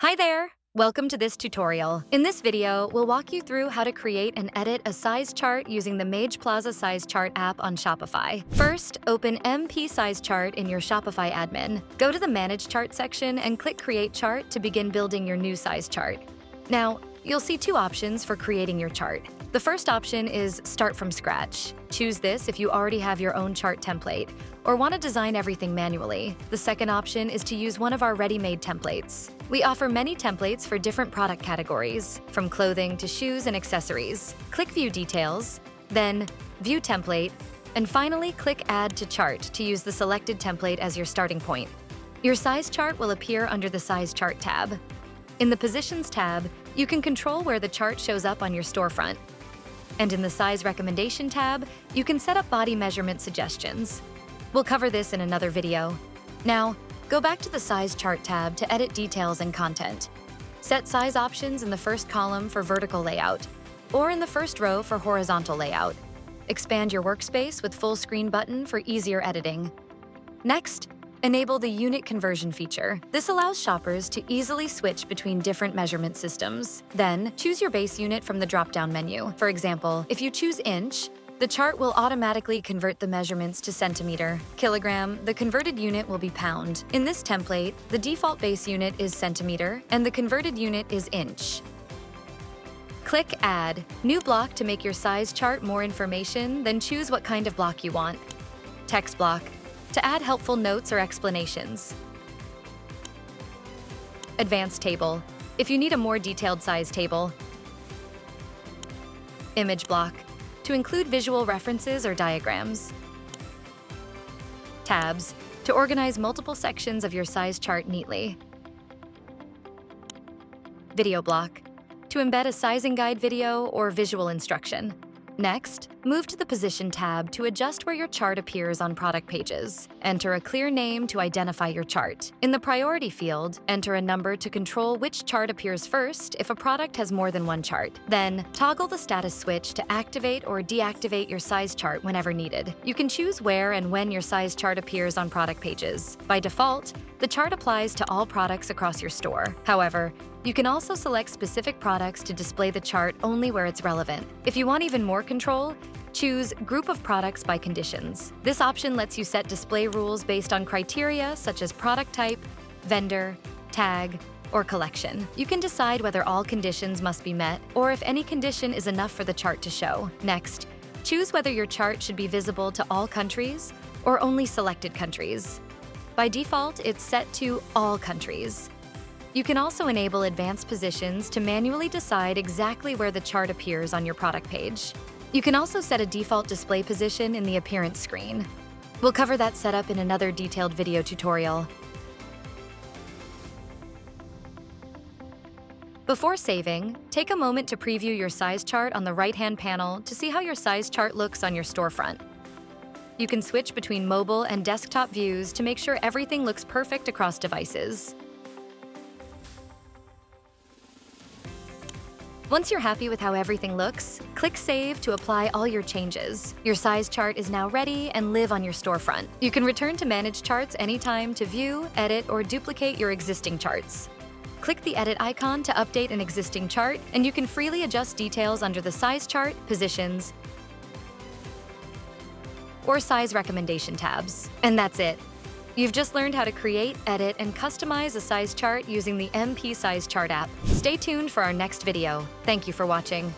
Hi there! Welcome to this tutorial. In this video, we'll walk you through how to create and edit a size chart using the Shopplaza Size Chart app on Shopify. First, open MP Size Chart in your Shopify admin. Go to the Manage Chart section and click Create Chart to begin building your new size chart. Now, you'll see two options for creating your chart. The first option is Start from Scratch. Choose this if you already have your own chart template or want to design everything manually. The second option is to use one of our ready-made templates. We offer many templates for different product categories, from clothing to shoes and accessories. Click View Details, then View Template, and finally click Add to Chart to use the selected template as your starting point. Your size chart will appear under the Size Chart tab. In the Positions tab, you can control where the chart shows up on your storefront. And in the Size Recommendation tab, you can set up body measurement suggestions. We'll cover this in another video. Now, go back to the Size Chart tab to edit details and content. Set size options in the first column for vertical layout, or in the first row for horizontal layout. Expand your workspace with full screen button for easier editing. Next, enable the unit conversion feature. This allows shoppers to easily switch between different measurement systems. Then, choose your base unit from the drop-down menu. For example, if you choose inch, the chart will automatically convert the measurements to centimeter. Kilogram, the converted unit will be pound. In this template, the default base unit is centimeter, and the converted unit is inch. Click Add New Block to make your size chart more information, then choose what kind of block you want. Text block, to add helpful notes or explanations. Advanced table, if you need a more detailed size table. Image block, to include visual references or diagrams. Tabs, to organize multiple sections of your size chart neatly. Video block, to embed a sizing guide video or visual instruction. Next, move to the Position tab to adjust where your chart appears on product pages. Enter a clear name to identify your chart. In the Priority field, enter a number to control which chart appears first if a product has more than one chart. Then, toggle the status switch to activate or deactivate your size chart whenever needed. You can choose where and when your size chart appears on product pages. By default, the chart applies to all products across your store. However, you can also select specific products to display the chart only where it's relevant. If you want even more control, choose Group of Products by Conditions. This option lets you set display rules based on criteria such as product type, vendor, tag, or collection. You can decide whether all conditions must be met or if any condition is enough for the chart to show. Next, choose whether your chart should be visible to all countries or only selected countries. By default, it's set to all countries. You can also enable advanced positions to manually decide exactly where the chart appears on your product page. You can also set a default display position in the appearance screen. We'll cover that setup in another detailed video tutorial. Before saving, take a moment to preview your size chart on the right-hand panel to see how your size chart looks on your storefront. You can switch between mobile and desktop views to make sure everything looks perfect across devices. Once you're happy with how everything looks, click Save to apply all your changes. Your size chart is now ready and live on your storefront. You can return to Manage Charts anytime to view, edit, or duplicate your existing charts. Click the Edit icon to update an existing chart, and you can freely adjust details under the Size Chart, Positions, or Size Recommendation tabs. And that's it. You've just learned how to create, edit, and customize a size chart using the MP Size Chart app. Stay tuned for our next video. Thank you for watching.